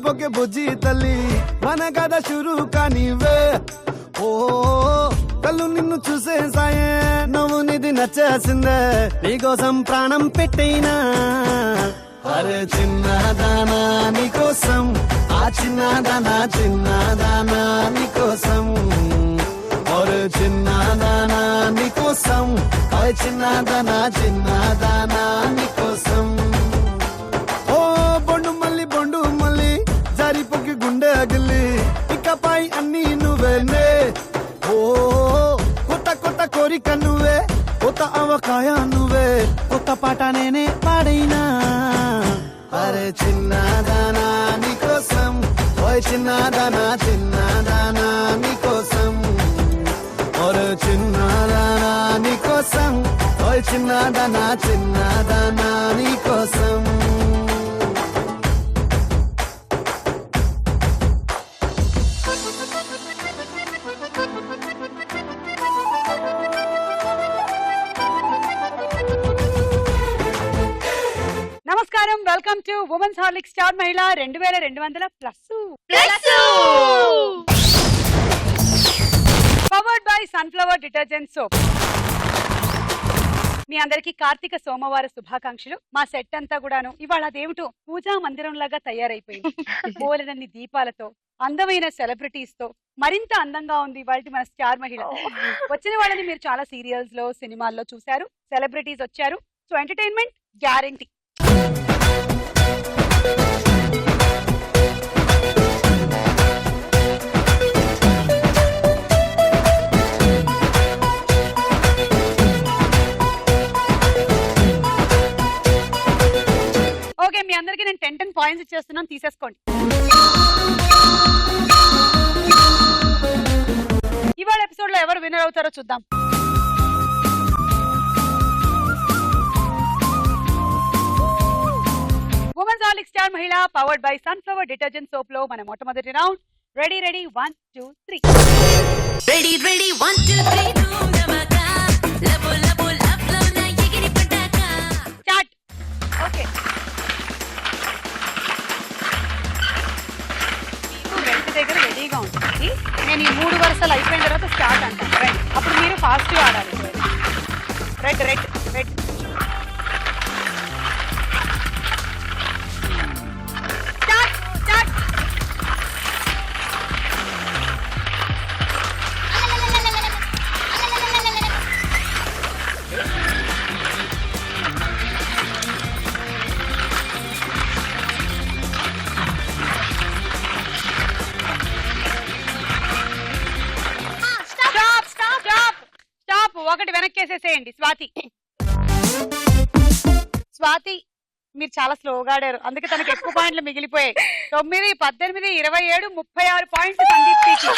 అయిపోకే బుజ్జి తల్లి మన కథ షురు కానివే. ఓ కళ్ళు నిన్ను చూసే సాయే నువ్వు నిధి నచ్చేసిందే నీకోసం ప్రాణం పెట్టైనా. అరే చిన్నదానా నీకోసం ఆ చిన్నదానా చిన్నదానా నీకోసం. ఒరే చిన్నదానా నీకోసం ఓయ్ చిన్నదానా చిన్నదానా నీకోసం. ఓ బొండు మళ్ళీ జారిపోకి గుండె అగిలి ఇకపై అన్ని నువ్వేనే. ఓ కొత్త కోరిక నువ్వే కొత్త అవకాయ నువ్వే కొత్త పాట నేనే పాడైనా. అరే చిన్నదానా నీకోసం ఓయ్ చిన్నదానా చిన్నదానా నీకోసం. ఒరే చిన్నదానా నీకోసం ఓయ్ చిన్నదానా చిన్నదానా నీకోసం. నమస్కారం, welcome to women's Horlick star మహిళ 2200+. Powered by sunflower detergent soap. మీ అందరికి కార్తీక సోమవార శుభాకాంక్షలు. మా సెట్ అంతా కూడాను ఇవాళ అదేమిటో పూజా మందిరం లాగా తయారైపోయింది. బోలెడన్ని దీపాలతో, అందమైన సెలబ్రిటీస్ తో మరింత అందంగా ఉంది ఇవాళ మన స్టార్ మహిళ. వచ్చిన వాళ్ళని మీరు చాలా సీరియల్స్ లో, సినిమాల్లో చూశారు. సెలబ్రిటీస్ వచ్చారు, సో ఎంటర్టైన్మెంట్ గ్యారంటీ. ఓకే, మీ అందరికి నేను 10 పాయింట్స్ ఇచ్చేస్తున్నాను, తీసేసుకోండి. ఇవాళ ఎపిసోడ్ లో ఎవరు విన్నర్ అవుతారో చూద్దాం. ఉమెన్స్ హార్లిక్ స్టార్ మహిళ powered by sunflower detergent soap లో మన మొట్టమొదటి round. Ready 1 2 3. Ready 1 2 3 start. Okay, రెండు దగ్గర రెడీగా ఉంటుంది. నేను ఈ 3 వరుసలు అయిపోయిన తర్వాత స్టార్ట్ అంటాను. రైట్, అప్పుడు మీరు ఫాస్ట్ గా ఆడాలి. Red red red. ఒకటి వెనక్కేసేసేయండి. స్వాతి మీరు చాలా స్లోగా ఆడారు, అందుకే తనకి ఎక్కువ పాయింట్లు మిగిలిపోయాయి. 9, 18, 27, 36 పాయింట్లు సందీప్తికి.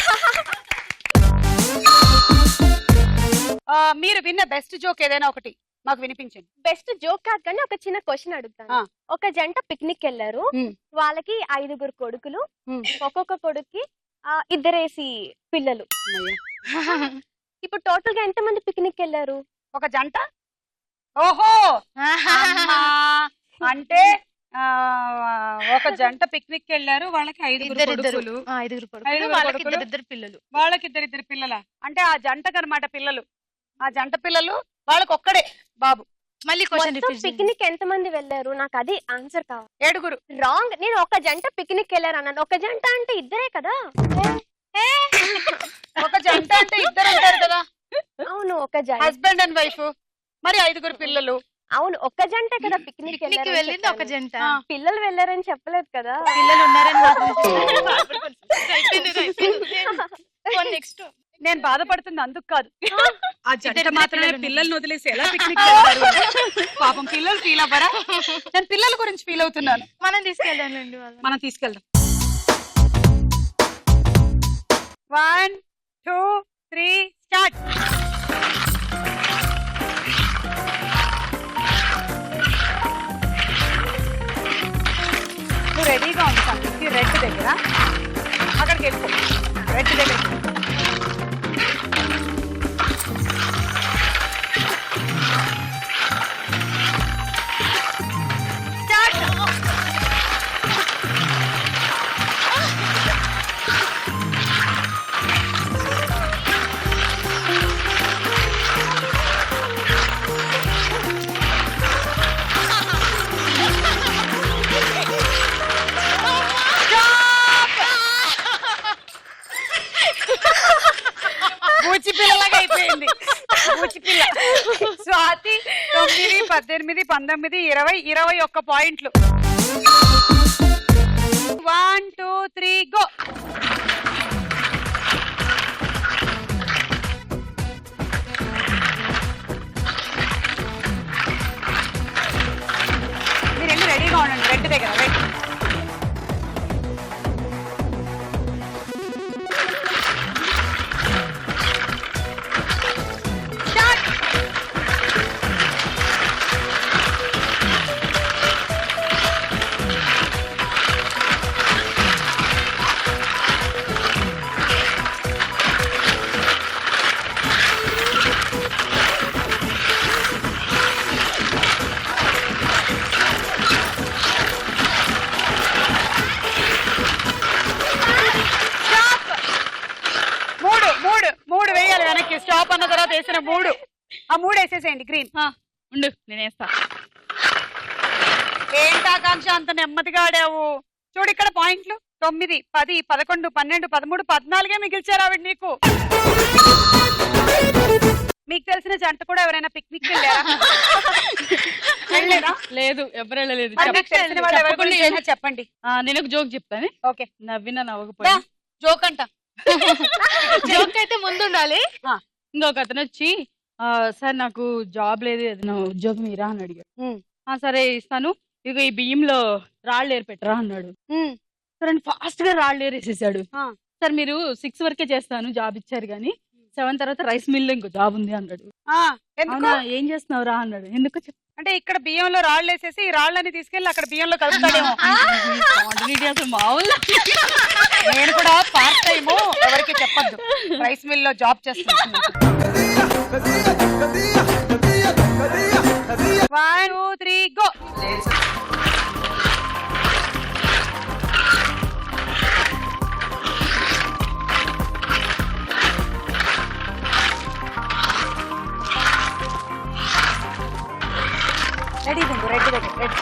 మీరు విన్న బెస్ట్ జోక్ ఏదైనా ఒకటి మాకు వినిపించండి. బెస్ట్ జోక్ కాదు కానీ ఒక చిన్న క్వశ్చన్ అడుగుతాను. ఒక జంట పిక్నిక్ వెళ్ళారు, వాళ్ళకి 5 కొడుకులు, ఒక్కొక్క కొడుక్కి 2 పిల్లలు. ఇప్పుడు టోటల్ గా ఎంత మంది పిక్నిక్ వెళ్ళారు? ఒక జంట. ఓహో, అంటే ఒక జంట పిక్నిక్ వెళ్ళారు, వాళ్ళకి 5 కొడుకులు, 5 కొడుకులు, పిల్లలు. వాళ్ళకి ఇద్దరు పిల్లల అంటే ఆ జంటకు అన్నమాట పిల్లలు. ఆ జంట పిల్లలు వాళ్ళకి ఒక్కడే బాబు. మళ్ళీ పిక్నిక్ ఎంత మంది వెళ్ళారు? నాకు అది ఆన్సర్ కావాలి. 7. రాంగ్. నేను ఒక జంట పిక్నిక్ వెళ్ళారు అన్నాను. ఒక జంట అంటే ఇద్దరే కదా. ఒక జంట అంటే ఇద్దరు అంటారు కదా. అవును, ఒక జంట, హస్బెండ్ అండ్ వైఫ్. మరి 5 పిల్లలు. అవును, ఒక జంట కదా పిక్నిక్ వెళ్ళింది. ఒక జంట పిల్లలు వెళ్ళారని చెప్పలేదు కదా. పిల్లలు ఉన్నారని. నేను బాధపడుతుంది అందుకు కాదు, ఆ జంట మాత్రమే పిల్లల్ని వదిలేసి ఎలా పిక్నిక్ వెళ్తారు. పాపం పిల్లలు ఫీల్ అవ్వరా? నేను పిల్లల గురించి ఫీల్ అవుతున్నాను. మనం తీసుకెళ్దాం. 1 2 3 స్టార్ట్. నువ్వు రెడీగా ఉంది సంగతి. రెడ్ దగ్గర అక్కడికి వెళ్ళిపో. రెడ్ దగ్గర 18, 19, 20, 21 పాయింట్లు. 1, 2, 3 గో. మీరు రెడీగా ఉండండి. రెడ్ దగ్గర రెడ్. మూడు వేయాలి వెనక్కి. స్టాప్ అన్న తర్వాత వేసిన 3. ఆ 3 వేసేసేయండి. గ్రీన్ ఉండు నేను వేస్తా. ఏంటాకాంక్ష అంత నెమ్మదిగా ఆడావు? చూడు ఇక్కడ పాయింట్లు 9, 10, 11, 12, 13, 14 మిగిల్చారు ఆవిడ నీకు. మీకు తెలిసిన జంట కూడా ఎవరైనా పిక్నిక్ వెళ్ళలేదా? లేదు, ఎవరు వెళ్ళలేదు. చెప్పండి. నేను ఒక జోక్ చెప్తాను. ఓకే. నవ్వినా నవ్వకపోయినా జోక్ అంట. జోక్ అయితే ముందు ఉండాలి. ఇంకొక అతను వచ్చి సార్ నాకు జాబ్ లేదు, ఏదైనా ఉద్యోగం ఇరా అని అడిగాడు. సరే ఇస్తాను, ఇక ఈ బియ్యంలో రాళ్ళు ఏర్పెట్టరా అన్నాడు. సరే ఫాస్ట్ గా రాళ్ళు ఏరేసేసాడు. సార్ మీరు 6 వరకే చేస్తాను జాబ్ ఇచ్చారు కానీ 7 తర్వాత రైస్ మిల్ లో ఇంకో జాబ్ ఉంది అన్నాడు. ఏం చేస్తున్నావురా అన్నాడు. ఎందుకు అంటే ఇక్కడ బియ్యంలో రాళ్ళు వేసేసి ఈ రాళ్ళని తీసుకెళ్లి అక్కడ బియ్యంలో కలుపుతాడేమో. అసలు మామూలు. నేను కూడా పార్ట్ టైం, ఎవరికి చెప్పద్దు, రైస్ మిల్ లో జాబ్ చేస్తాను. 1, 2, 3 గో. రెడీ ఉండు. రెడ్ దగ్గర రెడ్.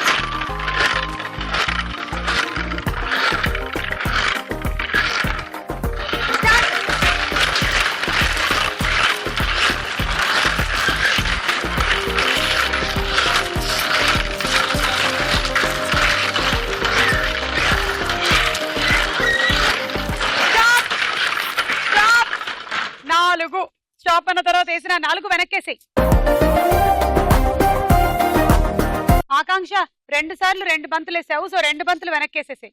స్టాప్ అన్న తర్వాత వేసిన 4 వెనక్కేసి. ఆకాంక్ష 2 సార్లు 2 బంతులు వేసావు, సో 2 బంతులు వెనక్కేసేసి.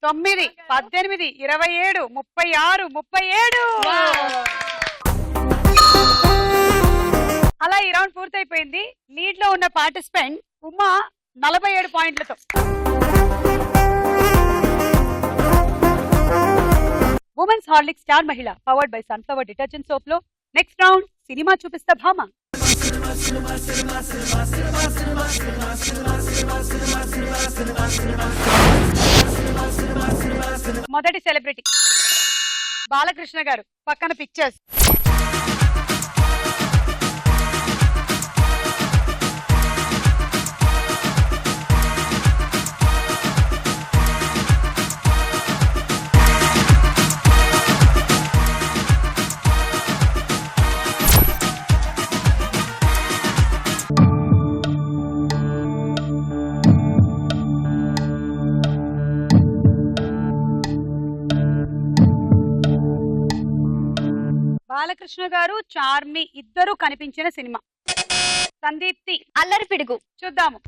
9, 18, 27, 36, 37. అలా ఈ రౌండ్ పూర్తయిపోయింది. లీడ్ లో ఉన్న పార్టిసిపెంట్ ఉమా 47 పాయింట్లతో. ఉమెన్స్ హార్లిక్ స్టార్ మహిళ powered by sunflower detergent soap లో నెక్స్ట్ రౌండ్ సినిమా చూపిస్తా భామ. మొదటి సెలబ్రిటీ బాలకృష్ణ గారు. పక్కన పిక్చర్స్. బాలకృష్ణ గారు, చార్మి ఇద్దరు కనిపించిన సినిమా. సందీప్తి అల్లరి పిడుగు. చూద్దాము.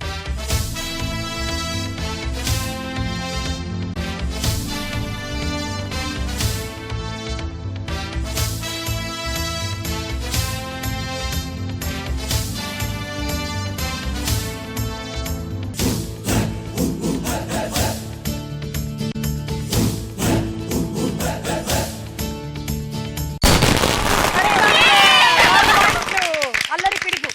అల్లరి పిడుగు.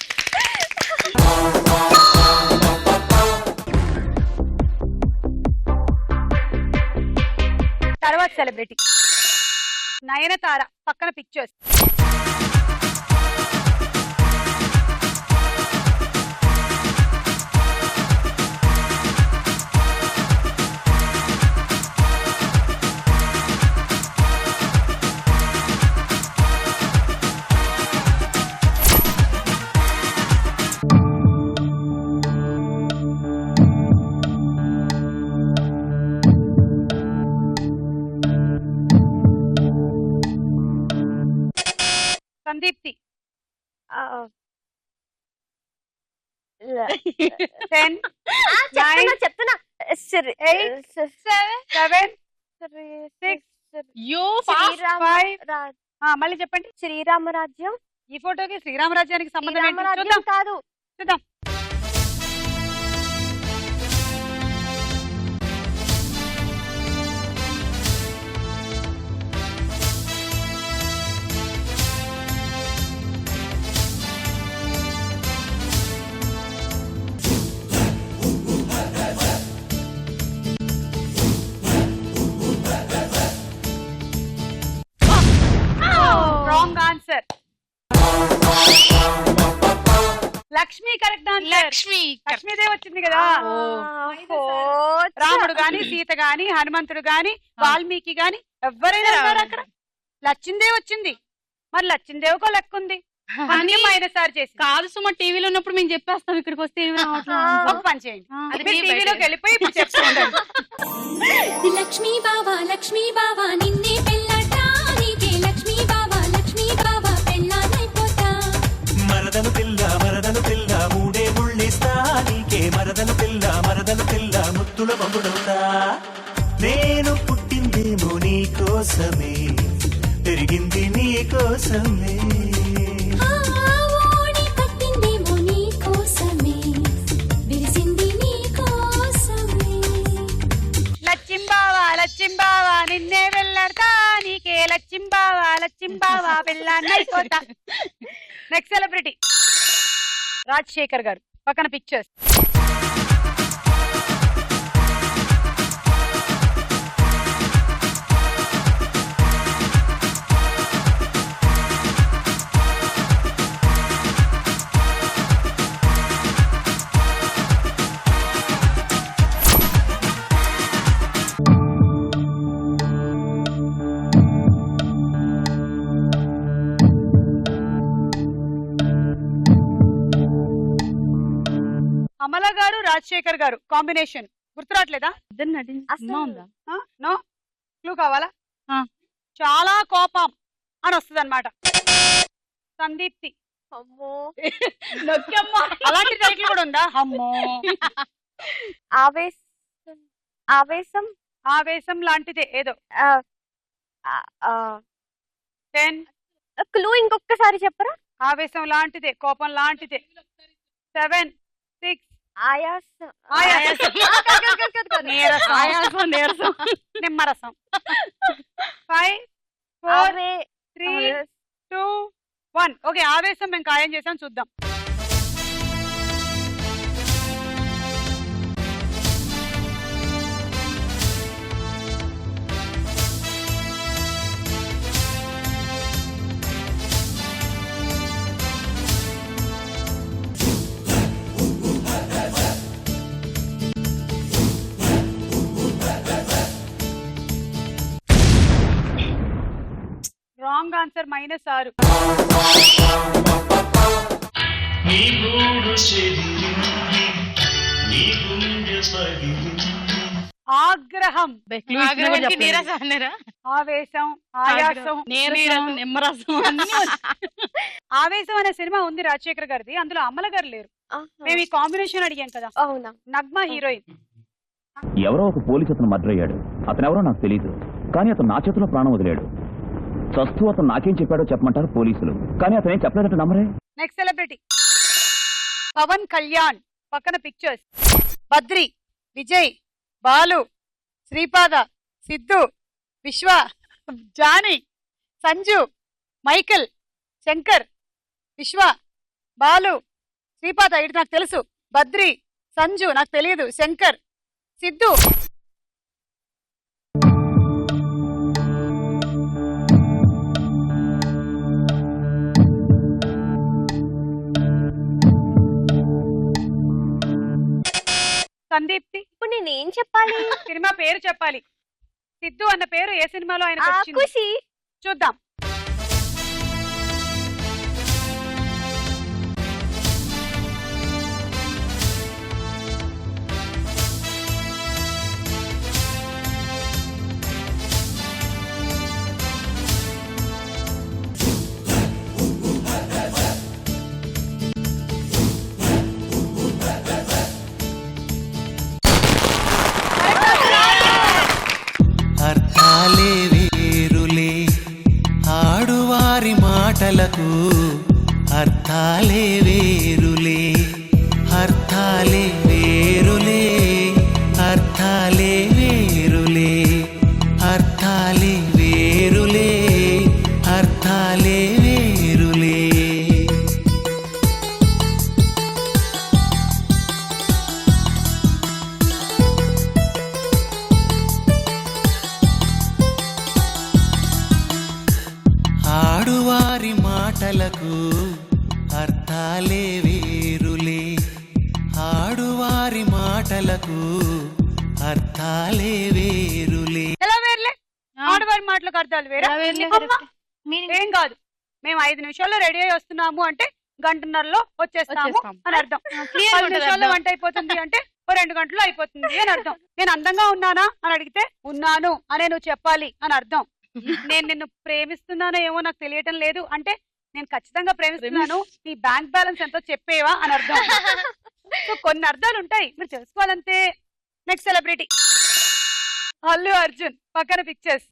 తర్వాత సెలబ్రిటీ నయనతార. పక్కన పిక్చర్స్. సందీప్తి ఆ, ల- 10 చెప్తున్నా శ్రీ- 8 శ్రీ- 7 శ్రీ- 6 యో శ్రీరామ 5 రా- మళ్ళీ చెప్పండి. శ్రీరామరాజ్యం ఈ ఫోటోకి శ్రీరామరాజ్యానికి సంబంధం ఏంటి? శ్రీరామరాజ్యం చూద్దాం కాదు చూద్దాం. Wrong answer. Lakshmi correct answer. Lakshmidevi వచ్చింది కదా. రాముడు గాని సీత గాని హనుమంతుడు గాని వాల్మీకి గాని ఎవరైనా ఉన్నారు అక్కడ. లచ్చిందేవి వచ్చింది. మరి లచ్చిందేవికో లెక్క ఉంది. కానీ మైనస్ సార్ చేసి కాదు సుమ టీవీలో ఉన్నప్పుడు మేము చెప్పేస్తాం, ఇక్కడికి వస్తే ఏమీ రావట్లేదు. ఒక పని చేయండి. అది మీరు టీవీలోకి వెళ్ళిపోయి ఇప్పుడు చెప్తూ ఉండండి. లక్ష్మీ బావా నిన్నే పెళ్ళాట నీకే లక్ష్మీ బావా పెళ్ళానైపోతా మరదను పిల్ల మూడే ముళ్ళిస్తా నీకే మరదను పిల్ల ముత్తుల పంపుడవుతా నేను పుట్టిందేమో నీ కోసమే పెరిగింది నీ కోసమే ఓడి పట్టిందేమో నీ కోసమే విరిసింది నీ కోసమే లచ్చింబావా నిన్నే వెళ్ళాడతా నీకే లచ్చింబావా పెళ్ళాన్నైపోతా. నెక్స్ట్ సెలబ్రిటీ రాజశేఖర్ గారు. పక్కన పిక్చర్స్. అమల గారు రాజశేఖర్ గారు కాంబినేషన్ గుర్తురాట్లేదా? ఇద్దరు నటించిన సినిమా ఉందా? నో క్లూ కావాలా? ఆ. చాలా కోపం అని వస్తుంది అనమాట. సందీప్తి. అమ్మో అలాంటి టైటిల్ కూడా ఉందా? అమ్మో. ఆవేశం ఆవేశం ఆవేశం లాంటిదే ఏదో. 10 క్లూ ఇంకొకసారి చెప్పరా? ఆవేశం లాంటిదే, కోపం లాంటిదే. 7 6 ఆయాసం ఆయాసం. నీరసం. ఆయాసం, నీరసం. నిమ్మరసం. 5 4 ఆవే 3 2 1. ఓకే, ఆవేశం మేము ఖాయం చేసాం, చూద్దాం. Wrong answer. -6. నీ గూడు చెదిరింది నీ గుండె పగిలింది ఆగ్రహం. క్లూ ఇచ్చినా కూడా చెప్పలేదు. ఆవేశం, ఆయాసం, నీరసం, నిమ్మరసం అన్నీ వచ్చాయి. ఆవేశం అనే సినిమా ఉంది రాజశేఖర్ గారిది. అందులో అమల గారు లేరు. మేము ఈ కాంబినేషన్ అడిగాం కదా. అవునా? నగ్మా హీరోయిన్. ఎవరో ఒక పోలీసు అతను మర్డర్ అయ్యాడు. అతను ఎవరో నాకు తెలియదు, కానీ అతను నా చేతిలో ప్రాణం వదిలాడు. చస్తూ అతను నాకేం చెప్పాడో చెప్పమంటారు పోలీసులు, కానీ అతను ఏం చెప్పలేదంటే నమ్మరే. Next celebrity Pawan Kalyan. పక్కన pictures. Badri, Vijay, Balu, Sreepada, Siddhu, Vishwa, Johnny, Sanju, Michael, Shankar, విశ్వ, బాలు, శ్రీపాద ఇది నాకు తెలుసు, బద్రి, సంజు నాకు తెలియదు, శంకర్, సిద్ధు. సందీప్తి. ఇప్పుడు నేనేం చెప్పాలి? సినిమా పేరు చెప్పాలి. సిద్ధు అన్న పేరు ఏ సినిమాలో ఆయన ఖుషి. చూద్దాం. మాటలకు అర్థాలే వేరులే, అర్థాలే వేరులే, అర్థాలే వేరులే, అర్థాలే వేరులే, అర్థాలే వేరులే. ఆడువారి మాటలకు అర్థాలే వేరులే, ఆడువారి మాటలకు అర్థాలే వేరులే. ఎలా వేర్లే? ఆడవారి మాటలకు అర్థాలు వేరే. ఎలా వేర్లే? ఏం కాదు, మేము 5 నిమిషాల్లో రెడీ అయ్యి వస్తున్నాము అంటే గంటన్నరలో వచ్చేస్తాము అని అర్థం. 10 నిమిషాల్లో వంట అయిపోతుంది అంటే 2 గంటలు అయిపోతుంది అని అర్థం. నేను అందంగా ఉన్నానా అని అడిగితే ఉన్నాను అనే నువ్వు చెప్పాలి అని అర్థం. నేను నిన్ను ప్రేమిస్తున్నానో ఏమో నాకు తెలియటం లేదు అంటే నేను ఖచ్చితంగా ప్రేమిస్తున్నాను, నీ బ్యాంక్ బ్యాలెన్స్ ఎంతో చెప్పేవా అని అర్థం. సో కొన్ని అర్థాలు ఉంటాయి, మీరు తెలుసుకోవాలంతే. నెక్స్ట్ సెలబ్రిటీ అల్లు అర్జున్, పక్కన పిక్చర్స్.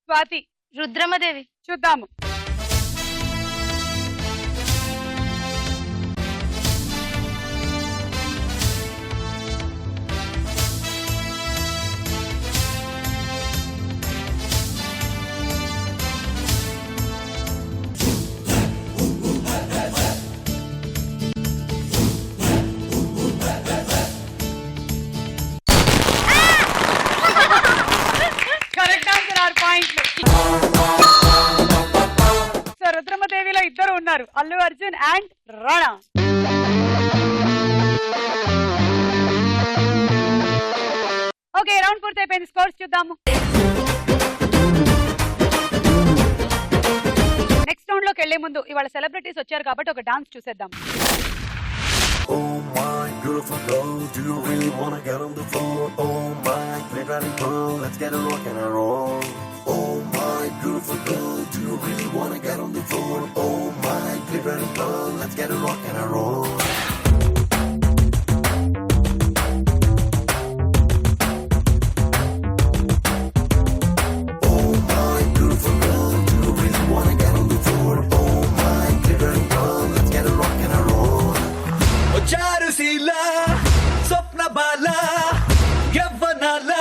స్వాతి, రుద్రమదేవి. చూద్దాము. కరెక్ట్ ఆన్సర్, 6 పాయింట్లు. సో రుద్రమదేవిలో ఇద్దరు ఉన్నారు, Allu Arjun and Rana. Okay, round పూర్తి అయిపోయింది. స్కోర్స్ చూద్దాము. నెక్స్ట్ రౌండ్ లోకి వెళ్లే ముందు ఇవాళ సెలబ్రిటీస్ వచ్చారు కాబట్టి ఒక డాన్స్ చూసేద్దాం. Oh my beautiful girl, do you really wanna get on the floor? Oh my playground girl, let's get a rock and a roll. Oh my beautiful girl, do you really wanna get on the floor? Oh my playground girl, let's get a rock and a roll. Oh my beautiful girl, do you really wanna get on the floor? Oh my playground girl, let's get a rock and a roll. Charusheela స్వప్న బాల యవ్వనాల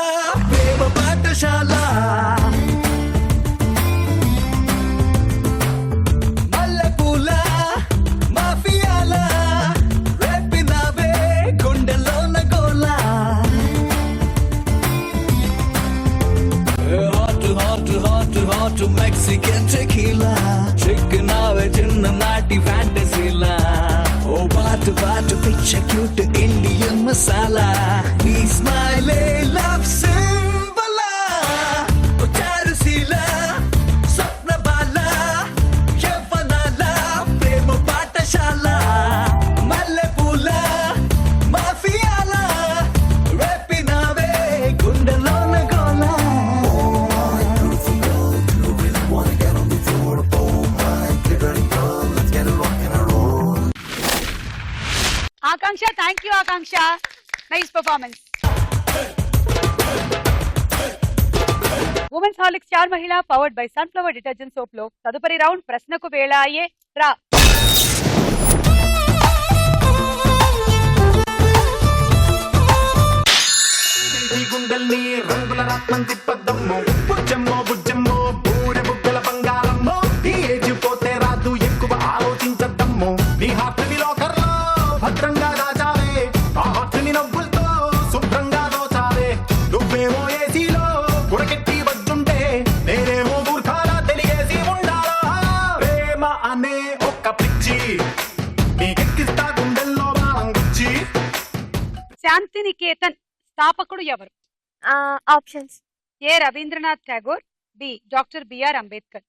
ప్రేమ పాఠశాల మల్లెపూల మాఫియాల రేపినావే గుండెలోన గోల hot hot hot hot Mexican tequila చిక్కునావే చిన్ననాటి ఫ్యాంటసీలా ఓ బాటు బాటు పిచ్చ క్యూట్ ఇండియన్ మసాలా నీ స్మైలే లవ్ సింబలా చారుశీల స్వప్న బాల యవ్వనాల ప్రేమ పాఠశాల మల్లెపూల మాఫియాల రేపినావే గుండెలోన గోల. Akanksha, thank you Akanksha, nice performance. Women's Horlicks star మహిళ powered by sunflower detergent soap లో తదుపరి రౌండ్ ప్రశ్నకు వేళ అయ్యే రా. గుండెల్ని రంగుల రత్నం తిప్పద్దమ్మో బుజ్జమ్మో బుజ్జమ్మో బూరె బుగ్గల బంగారమ్మో ఈ ఏజ్ పోతే రాదు ఎక్కువ ఆలోచించద్దమ్మో నీ హార్ట్ ని లోకర్లో భద్రంగా దాచాలే ఆ హార్ట్ ని నవ్వులతో శుభ్రంగా దోచాలే నువ్వేమో ఏసీలో గురకెట్టి వద్దుంటే నేనేమో మూర్ఖాలా తెలియసి ఉండాలా ప్రేమ అనే ఒక్క పిచ్చి నీకెక్కిస్తా గుండెల్లో బాణం గుచ్చి. శాంతినికేతన్ స్థాపకుడు ఎవరు? Options: A Rabindranath Tagore, B doctor BR Ambedkar.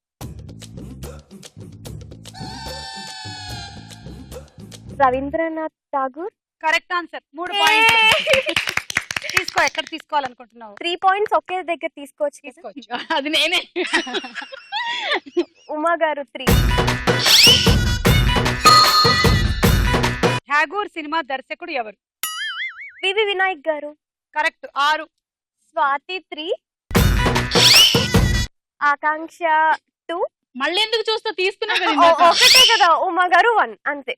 Rabindranath Tagore. Correct answer. 3 పాయింట్లు. తీసుకో, ఎక్కడ తీసుకోవాలనుకుంటున్నావు? 3 పాయింట్స్ ఒకే దగ్గర తీసుకోవచ్చు. తీసుకోవచ్చు. అది నేనే. ఉమా గారు 3. ఠాగూర్ సినిమా దర్శకుడు ఎవరు? వివి వినాయక్ గారు. కరెక్ట్. 6. స్వాతి 3. ఆకాంక్ష 2. మళ్ళీ ఎందుకు చూస్తా, తీసుకున్నా ఒకటే కదా. ఉమా గారు 1 అంతే.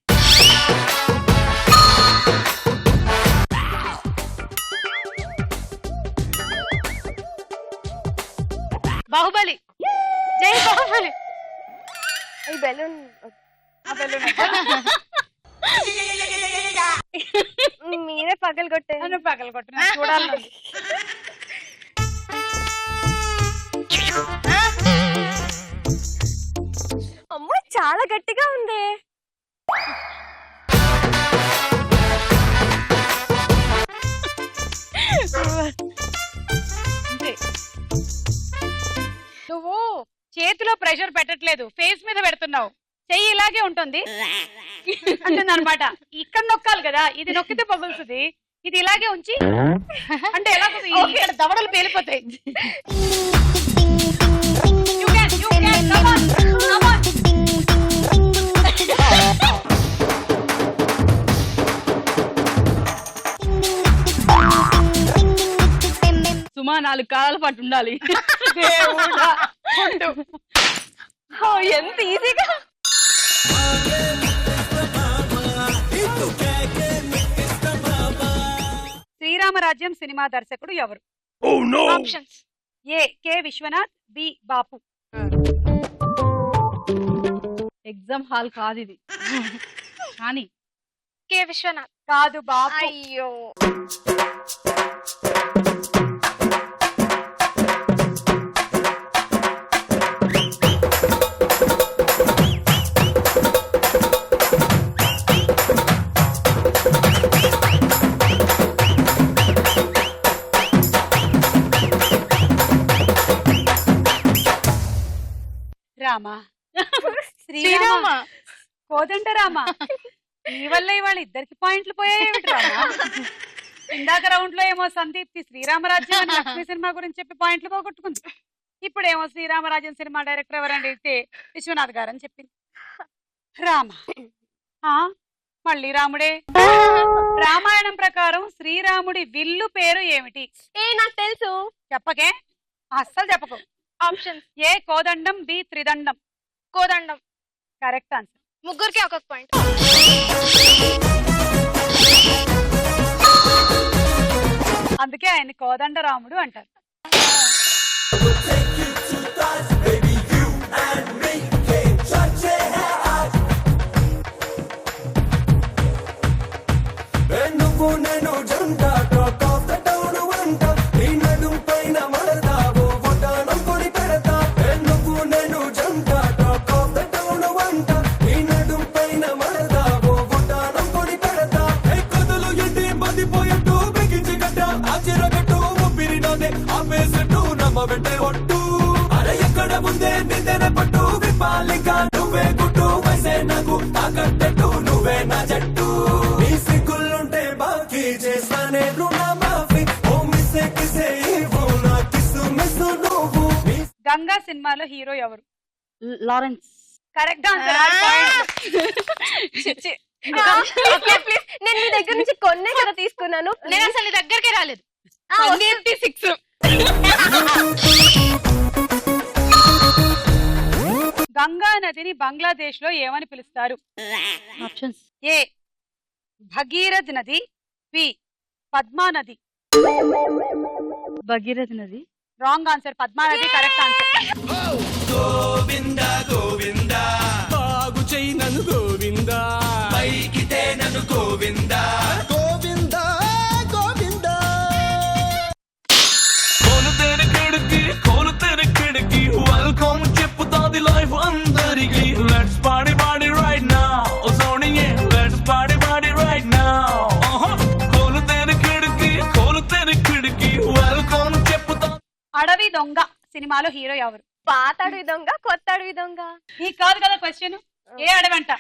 బాహుబలి. జై బాహుబలి. ఈ బెలూన్ మీరే పగలు కొట్టే. పగలు కొట్టిన చూడాలి. అమ్మో చాలా గట్టిగా ఉంది. నువ్వు చేతిలో ప్రెషర్ పెట్టట్లేదు, ఫేస్ మీద పెడుతున్నావు. చెయ్యి ఇలాగే ఉంటుంది అంటుంది అనమాట. ఇక్కడ నొక్కాలి కదా, ఇది నొక్కితే పగులుతుంది. ఇది ఇలాగే ఉంచి అంటే ఎలా ఇక్కడ దవడలు పేలిపోతాయి. You can, come on, come on. సుమా 4 కాలాల పాటు ఉండాలి. దేవుడా. ఎంత ఈజీగా. శ్రీరామరాజ్యం సినిమా దర్శకుడు ఎవరు? Options. A K Vishwanath, B Bapu. Exam hall కాదు ఇది. కానీ కె విశ్వనాథ్. కాదు, బాపు. అయ్యో. రామ, శ్రీరామ, కోదండరామ, నీ వల్ల ఇవాళ ఇద్దరికి పాయింట్లు పోయాయి. ఇందాక రౌండ్ లో ఏమో సందీప్తి శ్రీరామరాజ్యం అని లక్ష్మీ సినిమా గురించి చెప్పి పాయింట్లు పోగొట్టుకుంది. ఇప్పుడేమో శ్రీరామరాజ్యం సినిమా డైరెక్టర్ ఎవరండి అయితే విశ్వనాథ్ గారు అని చెప్పింది. రామ, మళ్ళీ రాముడే. రామాయణం ప్రకారం శ్రీరాముడి విల్లు పేరు ఏమిటి? నాకు తెలుసు. చెప్పకే, అస్సలు చెప్పకు. ఆప్షన్స్. ఏ కోదండం, బి త్రిదండం. కోదండం. Correct answer. ముగ్గురికి ఒక పాయింట్. అందుకే ఆయన కోదండరాముడు అంటారు. గంగా సినిమాలో హీరో ఎవరు? లారెన్స్. Correct answer. నేను మీ దగ్గర నుంచి కొన్నే కదా తీసుకున్నాను. నేను అసలు నీ దగ్గరకే రాలేదు. 6. గంగా నదిని బంగ్లాదేశ్ లో ఏమని పిలుస్తారు? ఆప్షన్స్. ఏ భగీరథ్ నది, బి పద్మా నది. భగీరథ నది. Wrong answer. పద్మా నది కరెక్ట్ ఆన్సర్. గోవింద గోవింద బాగు చెయ్యి నన్ను గోవింద, పైకితే నన్ను గోవింద గోవింద గోవింద. కోలు తెరకిడికి వెల్కమ్ చెప్పుతాది లైఫ్ అందరికి. లెట్స్ పాడి పాడి రైట్ నౌ సోనియే, లెట్స్ పాడి పాడి రైట్ నౌ. కోలు తెరకిడికి వెల్కమ్ చెప్పుతా. అడవి దొంగ సినిమాలో హీరో ఎవరు? పాత అడవి దొంగ, కొత్త అడవి దొంగ. నీకు కాదు కదా క్వశ్చన్. ఏ అడవంట?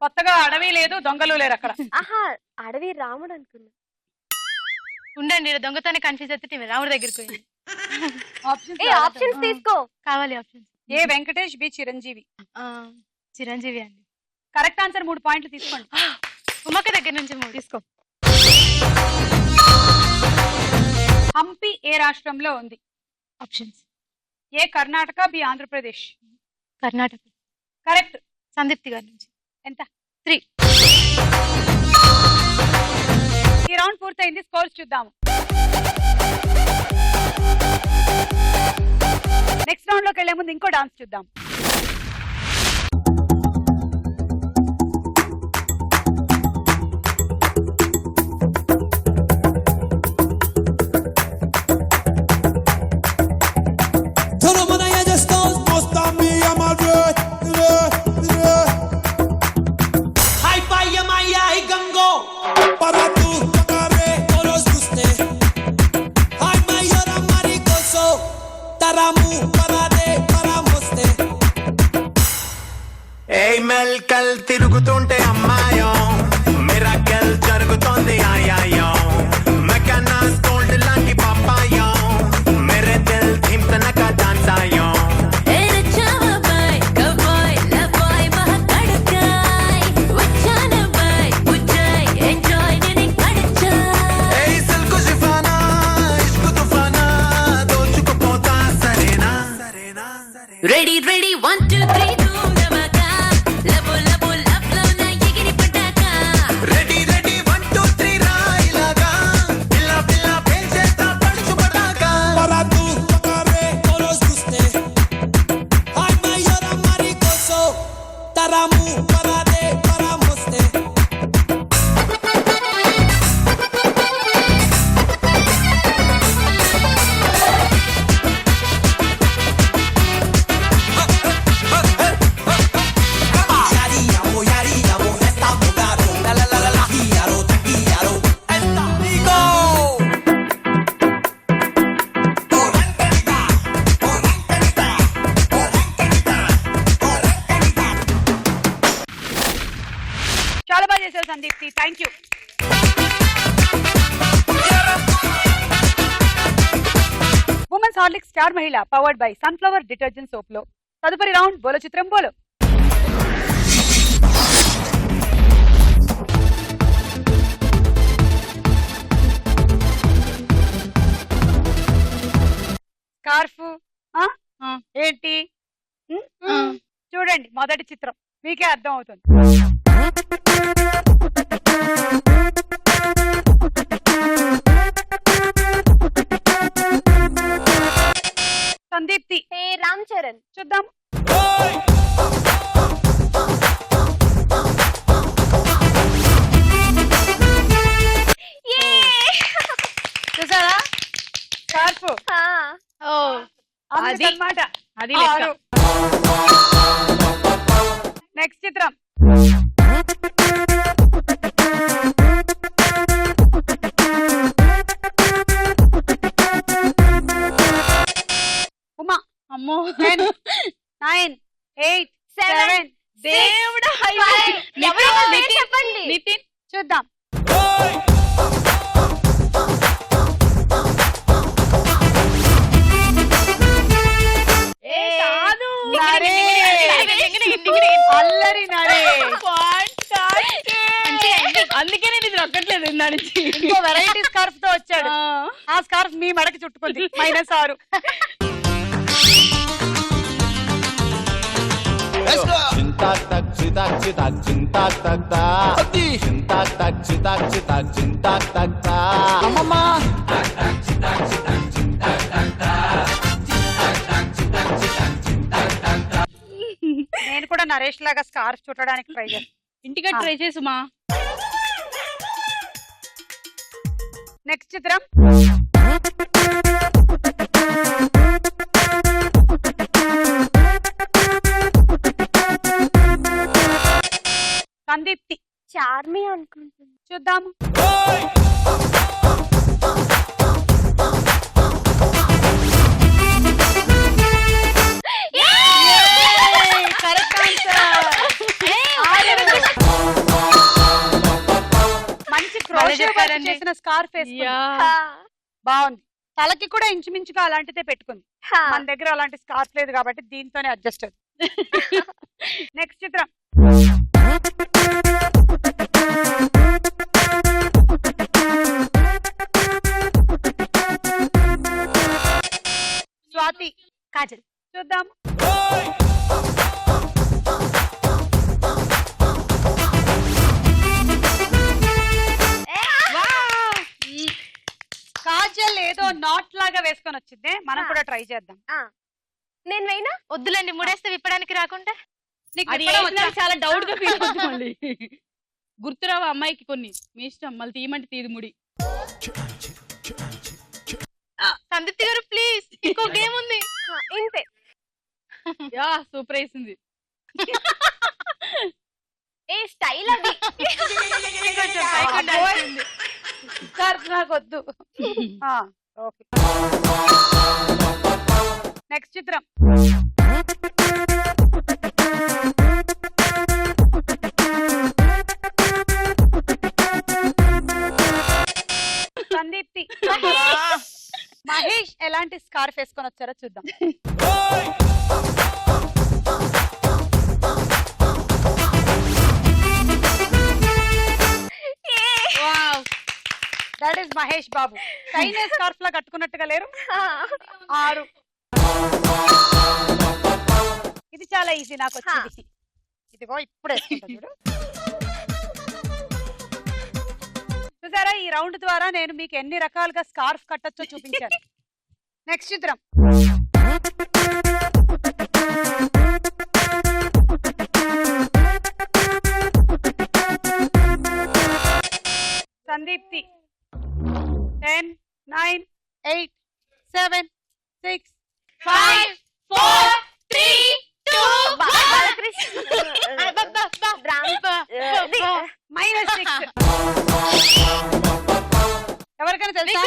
కొత్తగా అడవి లేదు, దొంగలు లేరు అక్కడ. ఆహా అడవి రాముడు అనుకున్నా. ఉండండి దొంగతోనే కన్ఫ్యూజ్ అవుతుంటే రాముడి దగ్గరికి పోయింది. ఆప్షన్స్ తీసుకో. కావాలి ఆప్షన్స్. ఏ వెంకటేష్, బి చిరంజీవి. చిరంజీవి అండి. Correct answer. 3 పాయింట్లు తీసుకోండి. ఉమ్మక్క దగ్గర నుంచి 3 తీసుకో. హంపి ఏ రాష్ట్రంలో ఉంది? ఆప్షన్స్. ఏ కర్ణాటక, బి ఆంధ్రప్రదేశ్. కర్ణాటక. కరెక్ట్. సందీప్తి గారి నుంచి. ఎంత? 3. ఈ రౌండ్ పూర్తయింది. స్కోర్స్ చూద్దాము. నెక్స్ట్ రౌండ్ లోకి వెళ్లే ముందు ఇంకో డాన్స్ చూద్దాం. మెల్కల్ తిరుగుతుంటే అమ్మాయో మిరాకెల్ జరుగుతోంది ఆయాయో మెకనా స్కోల్డ్ లాంటి పాపాయో మేరే దిల్ ధిమ్తనక డాన్స్ ఆయో రెడీ రెడీ 1 2 3 ధూమ్ ధమాకా లబో లబో లబ్ లో నా ఎగిరి పటాకా రెడీ రెడీ 1 2 3 రాయిలాగా పిల్ల పిల్ల పెంచేస్తా పడుచు Pataka Para tu tocaré todos guste Ay mayor amaricoso Taramu para de para moste చాలా బాగా చేశారు Sandeepthi. Thank you. Women's Horlick star మహిళ powered by sunflower detergent soap లో తదుపరి రౌండ్ బోలో చిత్రం బోలో. స్కార్ఫ్ ఏంటి? చూడండి మొదటి చిత్రం, మీకే అర్థం అవుతుంది. సందీప్తి. రామ్ చరణ్. చూద్దాం. చూసారా స్కార్ఫ్? అది అన్నమాట. అది లెక్క. నెక్స్ట్ చిత్రం. ఉమా. అమ్మో 10 9 8 7 దేవుడా. చెప్పండి. నితిన్. చూద్దాం. అల్లరి నరేష్. అందుకే నేను ఇది రొక్కట్లేదు నడిచి. ఇంకో వెరైటీ స్కార్ఫ్ తో వచ్చాడు. ఆ స్కార్ఫ్ మీ మెడకి చుట్టుకుంది. -6. చింతాక్ తక్ చితాక్ చితాక్ చింతాక్ తక్ తా చింతాక్ తక్ చితాక్ చితాక్ చింతాక్ తక్ తా అమ్మమ్మ నేను కూడా నరేష్ లాగా స్కార్ఫ్ చుట్టడానికి ట్రై చేస్తాను. ఇంటిగా ట్రై చేసుమా. నెక్స్ట్ చిత్రం. సందీప్తి. చార్మి అనుకుంటున్నా. చూద్దాము. Correct answer. స్కార్ఫ్ వేసుకుంది. బాగుంది. తలకి కూడా ఇంచుమించుగా అలాంటిదే పెట్టుకుంది. మన దగ్గర అలాంటి స్కార్ఫ్ లేదు కాబట్టి దీంతోనే అడ్జస్ట్ అవుతుంది. నెక్స్ట్ చిత్రం. స్వాతి, కాజల్. చూద్దాం. కాజల్ ఏదో నాట్ లాగా వేసుకొని వచ్చిందే, మనం కూడా ట్రై చేద్దాం. నేను వేయినా? వద్దులేండి, ముడేస్తే విప్పడానికి రాకుండా. నీకు అది విప్పడం వేసినా వచ్చా? చాలా డౌట్ గా ఫీల్ అవుతుంది మళ్ళీ. గుర్తురావు అమ్మాయికి కొన్ని, మీ ఇష్టం, మళ్ళీ తీయమంటే తీది ముడి. సందీప్తి గారు ప్లీజ్, ఇంకో గేమ్ ఉంది. ఇంతే. యా సూపర్ వేసింది. ఏ స్టైల్ అది. కొంచెం పైకి ఉండాల్సింది. స్కార్ఫ్ నాకు వద్దు. ఓకే. నెక్స్ట్ చిత్రం. సందీప్తి. మహేష్ ఎలాంటి స్కార్ఫ్ వేసుకొని వచ్చారో చూద్దాం. That is Mahesh Babu. Chinese scarf లా కట్టుకున్నట్టుగా లేరు. 6. ఇది చాలా ఈజీ నాకు వచ్చింది. ఇదిగో ఇప్పుడు వేసుకుంటా చూడు. చూసారా, ఈ రౌండ్ ద్వారా నేను మీకు ఎన్ని రకాలుగా స్కార్ఫ్ కట్టొచ్చో చూపించాను. నెక్స్ట్ చిత్రం. సందీప్తి. 10, 9, 8, 7, 6, 5, 4, 3, 2, -6. ఎవరికైనా తెలుసా?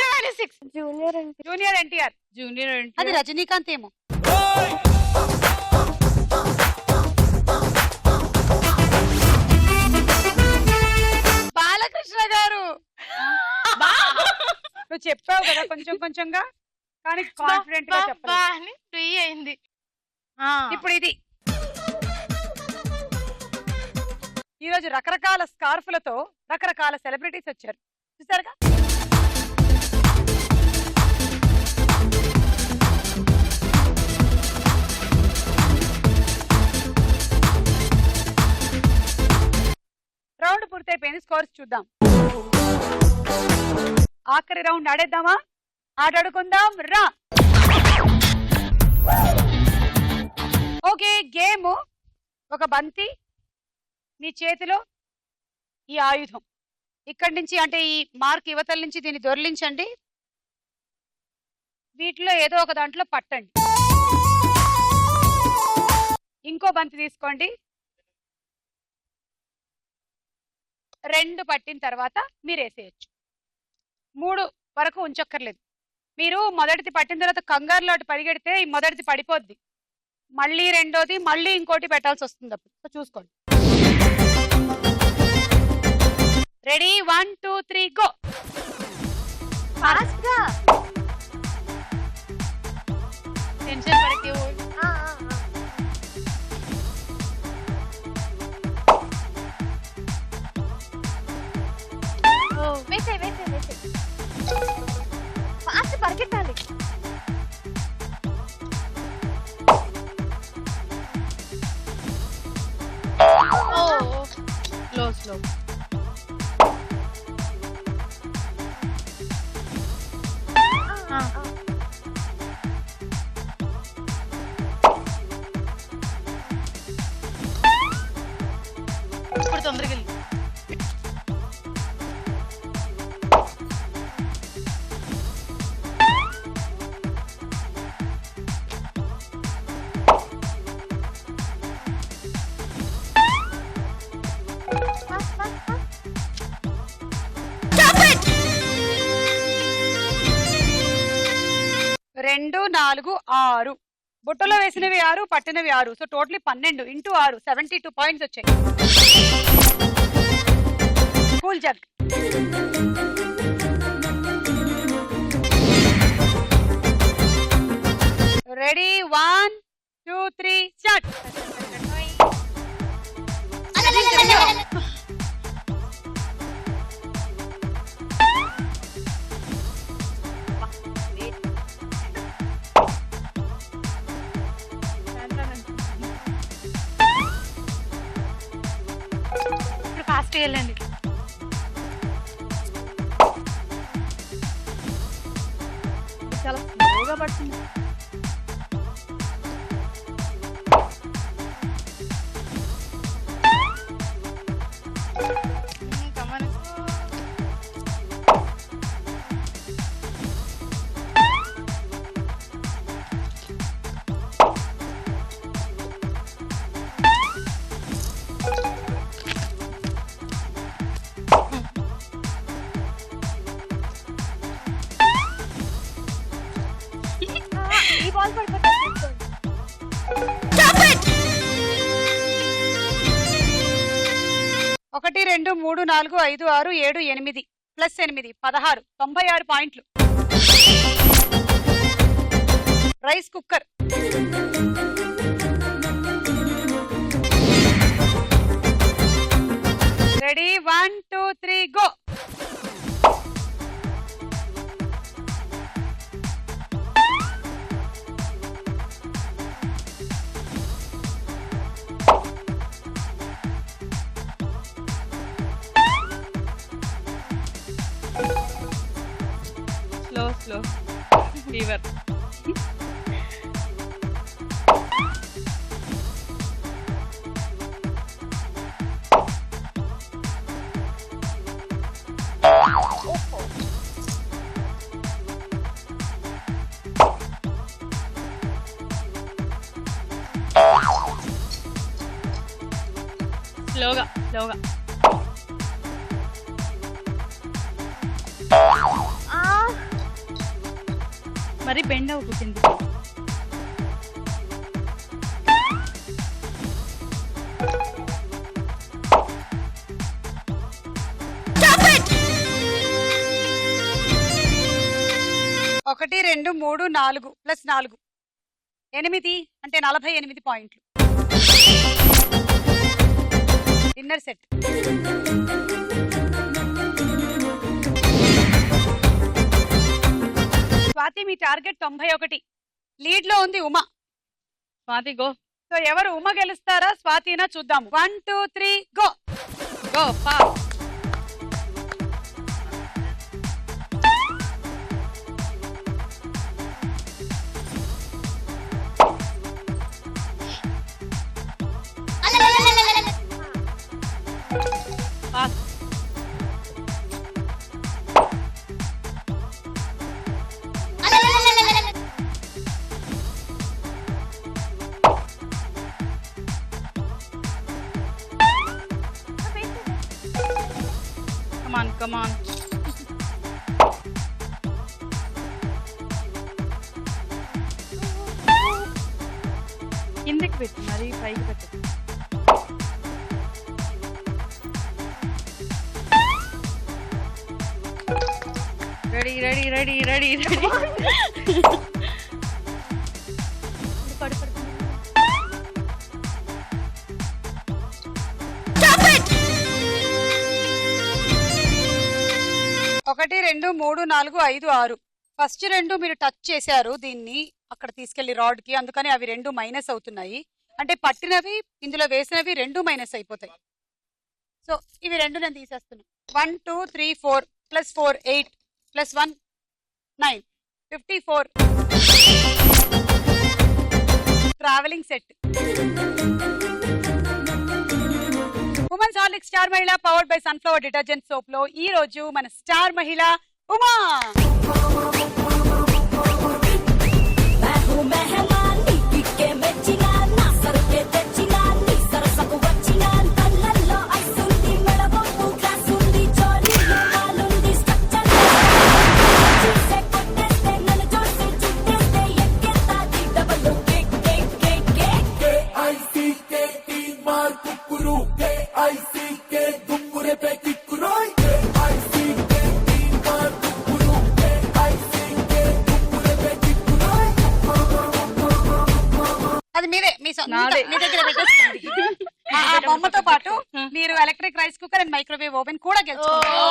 జూనియర్ ఎన్టీఆర్. అది రజనీకాంత్ ఏమో. బాలకృష్ణ గారు. నువ్వు చెప్పావు కదా కొంచెం కొంచెంగా, కానీ కాన్ఫిడెంట్ గా చెప్పాలి. అయింది. ఇప్పుడు ఇది. ఈ రోజు రకరకాల స్కార్ఫ్లతో రకరకాల సెలబ్రిటీస్ వచ్చారు. చూసారుగా. రౌండ్ పూర్తయిపోయింది. స్కోర్స్ చూద్దాం. ఆఖరి రౌండ్ ఆడేద్దామా? ఆడాడుకుందాం రా. Okay, game. ఒక బంతి, నీ చేతిలో ఈ ఆయుధం. ఇక్కడి నుంచి అంటే ఈ మార్క్ యువతల నుంచి దీన్ని దొర్లించండి. వీటిలో ఏదో ఒక దాంట్లో పట్టండి. ఇంకో బంతి తీసుకోండి. 2 పట్టిన తర్వాత మీరు వేసేయచ్చు. 3 వరకు ఉంచక్కర్లేదు. మీరు మొదటిది పట్టిన తర్వాత కంగారులో అటు పరిగెడితే ఈ మొదటిది పడిపోద్ది. మళ్ళీ రెండోది, మళ్ళీ ఇంకోటి పెట్టాల్సి వస్తుంది. అప్పుడు చూసుకోండి. రెడీ? 1, 2, 3 గో. ఫాస్ట్ గా. టెన్షన్ పడకే. వేసే వేసే వేసే. ఫాస్ట్ పరిగెట్టాలి. స్లో. ఇప్పుడు తొందరగా వెళ్ళి. రెండు 4 6. బుట్టలో వేసినవి 6, పట్టినవి 6. సో టోటలీ 12 × 6 72 పాయింట్స్ వచ్చాయి. Cool jug. Ready 1 2 3 start. ఇప్పుడు ఫాస్ట్ వెళ్ళండి. చాలా స్లోగా పడుతుంది. ఈ బాల్ పడిపోతే తీసుకోండి. 1 2 3 4 5 6 7 8 ప్లస్ 8 16 96 పాయింట్లు. Rice cooker. Ready 1 2 3 go. Slow fever. స్లోగా మరి బెండ్ అవుతుంది. ఒకటి 2 3 4 ప్లస్ 4 8 అంటే 48 పాయింట్లు. Dinner set. స్వాతి మీ టార్గెట్ 91. లీడ్ లో ఉంది ఉమా. స్వాతి గో. సో ఎవరు ఉమ గెలుస్తారా స్వాతినా చూద్దాము. 1 2 3 గో. గో పా. పాస్. Come on. కిందకి పెట్టు మరి పైకి పెట్టు. రెడీ. ఒకటి 2 3 4 5 6 ఫస్ట్ 2 మీరు టచ్ చేశారు దీన్ని అక్కడ తీసుకెళ్లి రాడ్ కి, అందుకని అవి 2 మైనస్ అవుతున్నాయి. అంటే పట్టినవి ఇందులో వేసినవి 2 మైనస్ అయిపోతాయి. సో ఇవి 2 నేను తీసేస్తున్నాను. 1 2 3 4 plus 4 8 plus 1 9 54. Travelling set. Women's Horlicks star మహిళ powered by sunflower detergent soap లో ఈ రోజు మన స్టార్ మహిళ ఉమా. నాదే. మీ దగ్గర పెట్టేసుకోండి. ఆ బొమ్మతో పాటు మీరు electric rice cooker and microwave oven కూడా గెలుచుకున్నారు.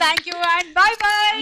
Thank you and bye by.